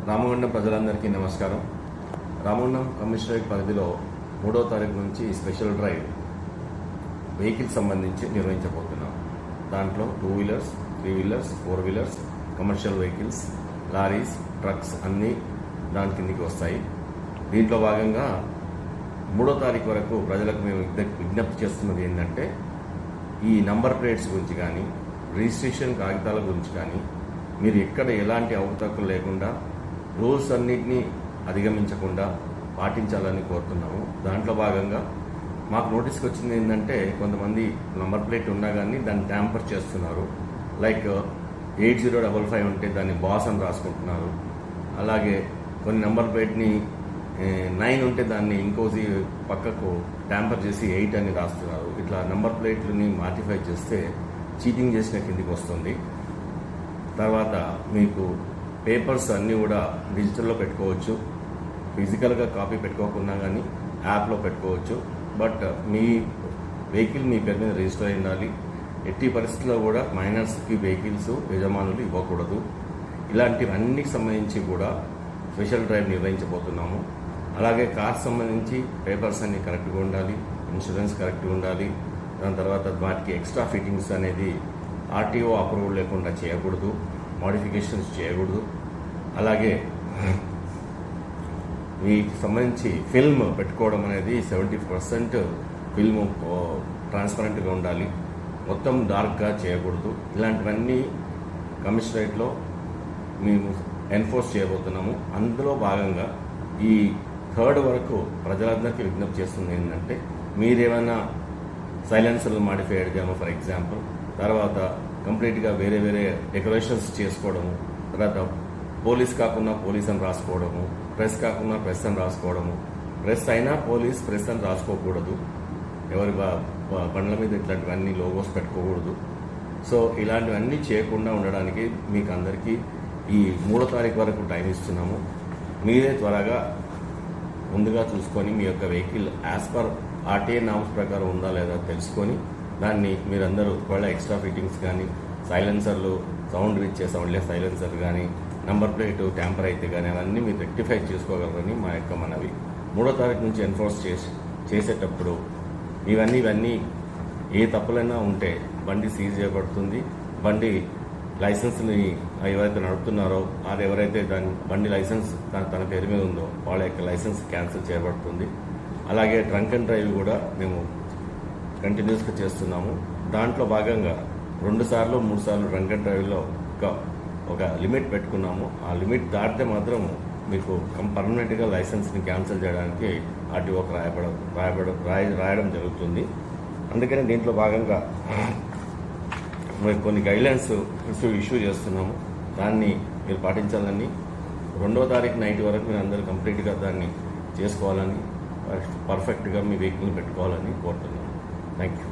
రామగుండం ప్రజలందరికీ నమస్కారం. రామగుండం కమిషనరేట్ పరిధిలో 3వ తారీఖు నుంచి స్పెషల్ డ్రైవ్ వెహికల్స్ సంబంధించి నిర్వహించబోతున్నాం. దాంట్లో 2 wheelers, 3 wheelers, 4 wheelers, commercial vehicles, lorries, trucks అన్నీ దాని కిందికి వస్తాయి. దీంట్లో భాగంగా 3వ తారీఖు వరకు ప్రజలకు మేము విజ్ఞప్తి చేస్తున్నది ఏంటంటే, ఈ నంబర్ ప్లేట్స్ గురించి కానీ, రిజిస్ట్రేషన్ కాగితాల గురించి కానీ మీరు ఎక్కడ ఎలాంటి అవకతవకలు లేకుండా రూల్స్ అన్నింటినీ అధిగమించకుండా పాటించాలని కోరుతున్నాము. దాంట్లో భాగంగా మాకు నోటీస్కి వచ్చింది ఏంటంటే, కొంతమంది నంబర్ ప్లేట్ ఉన్నా కానీ దాన్ని ట్యాంపర్ చేస్తున్నారు. లైక్ 8055 ఉంటే దాన్ని బాస్ అని రాసుకుంటున్నారు. అలాగే కొన్ని నంబర్ ప్లేట్ని 9 ఉంటే దాన్ని ఇంకోసి పక్కకు ట్యాంపర్ చేసి 8 అని రాస్తున్నారు. ఇట్లా నంబర్ ప్లేట్లని మాడిఫై చేస్తే చీటింగ్ చేసిన కిందికి వస్తుంది. తర్వాత మీకు పేపర్స్ అన్నీ కూడా డిజిటల్లో పెట్టుకోవచ్చు. ఫిజికల్గా కాపీ పెట్టుకోకుండా కానీ యాప్లో పెట్టుకోవచ్చు. బట్ మీ వెహికల్ మీ పేరు మీద రిజిస్టర్ అయి ఉండాలి. ఎట్టి పరిస్థితుల్లో కూడా మైనర్స్కి వెహికల్స్ యజమానులు ఇవ్వకూడదు. ఇలాంటివన్నిటికి సంబంధించి కూడా స్పెషల్ డ్రైవ్ నిర్వహించబోతున్నాము. అలాగే కార్స్ సంబంధించి పేపర్స్ అన్నీ కరెక్ట్గా ఉండాలి, ఇన్సూరెన్స్ కరెక్ట్గా ఉండాలి. దాని తర్వాత వాటికి ఎక్స్ట్రా ఫిట్టింగ్స్ అనేది ఆర్టీఓ అప్రూవల్ లేకుండా చేయకూడదు, మోడిఫికేషన్స్ చేయకూడదు. అలాగే వీటికి సంబంధించి ఫిల్మ్ పెట్టుకోవడం అనేది 70% ఫిల్మ్ ట్రాన్స్పరెంట్గా ఉండాలి, మొత్తం డార్క్గా చేయకూడదు. ఇలాంటివన్నీ కమిషనరేట్లో మేము ఎన్ఫోర్స్ చేయబోతున్నాము. అందులో భాగంగా ఈ 3rd వరకు ప్రజలందరికీ విజ్ఞప్తి చేస్తుంది ఏంటంటే, మీరేమైనా సైలెన్సర్లు మాడిఫై చేయడము ఫర్ ఎగ్జాంపుల్, తర్వాత కంప్లీట్గా వేరే వేరే డెకరేషన్స్ చేసుకోవడము, తర్వాత పోలీస్ కాకుండా పోలీస్ అని రాసుకోవడము, ప్రెస్ కాకుండా ప్రెస్ అని రాసుకోవడము, ప్రెస్ అయినా పోలీస్ ప్రెస్ అని రాసుకోకూడదు, ఎవరి బండ్ల మీద ఇట్లాంటివన్నీ లోగోస్ పెట్టుకోకూడదు. సో ఇలాంటివన్నీ చేయకుండా ఉండడానికి మీకు అందరికీ ఈ 3వ తారీఖు వరకు టైం ఇస్తున్నాము. మీరే త్వరగా ముందుగా చూసుకొని మీ యొక్క vehicle as per RTA norms ప్రకారం ఉందా లేదా తెలుసుకొని దాన్ని మీరందరూ ఒకవేళ ఎక్స్ట్రా ఫిట్టింగ్స్ కానీ, సైలెన్సర్లు సౌండ్ ఇచ్చే సౌండ్లెస్ సైలెన్సర్ కానీ, నంబర్ ప్లేట్ ట్యాంపర్ అయితే కానీ అవన్నీ మీరు రెక్టిఫై చేసుకోగలరని మా యొక్క మనవి. 3వ తారీఖు నుంచి ఎన్ఫోర్స్ చేసేటప్పుడు ఇవన్నీ ఏ తప్పులైనా ఉంటే బండి సీజ్ చేయబడుతుంది. బండి లైసెన్స్ని ఎవరైతే నడుపుతున్నారో అది ఎవరైతే బండి లైసెన్స్ తన పేరు మీద ఉందో వాళ్ళ యొక్క లైసెన్స్ క్యాన్సిల్ చేయబడుతుంది. అలాగే డ్రంక్ అండ్ డ్రైవ్ కూడా మేము కంటిన్యూస్గా చేస్తున్నాము. దాంట్లో భాగంగా 2 సార్లు 3 సార్లు డ్రంక్ అండ్ డ్రైవ్లో ఒక లిమిట్ పెట్టుకున్నాము. ఆ లిమిట్ దాటితే మాత్రం మీకు పర్మనెంట్గా లైసెన్స్ని క్యాన్సిల్ చేయడానికి ఆర్టీఓకి రాయడం జరుగుతుంది. అందుకని దీంట్లో భాగంగా కొన్ని గైడ్లైన్స్ ఇష్యూ చేస్తున్నాము. దాన్ని మీరు పాటించాలని, 2వ తారీఖు నైట్ వరకు మీరు అందరూ కంప్లీట్గా దాన్ని చేసుకోవాలని, పర్ఫెక్ట్గా మీ వెహికల్ని పెట్టుకోవాలని కోరుతున్నాను. Thank you.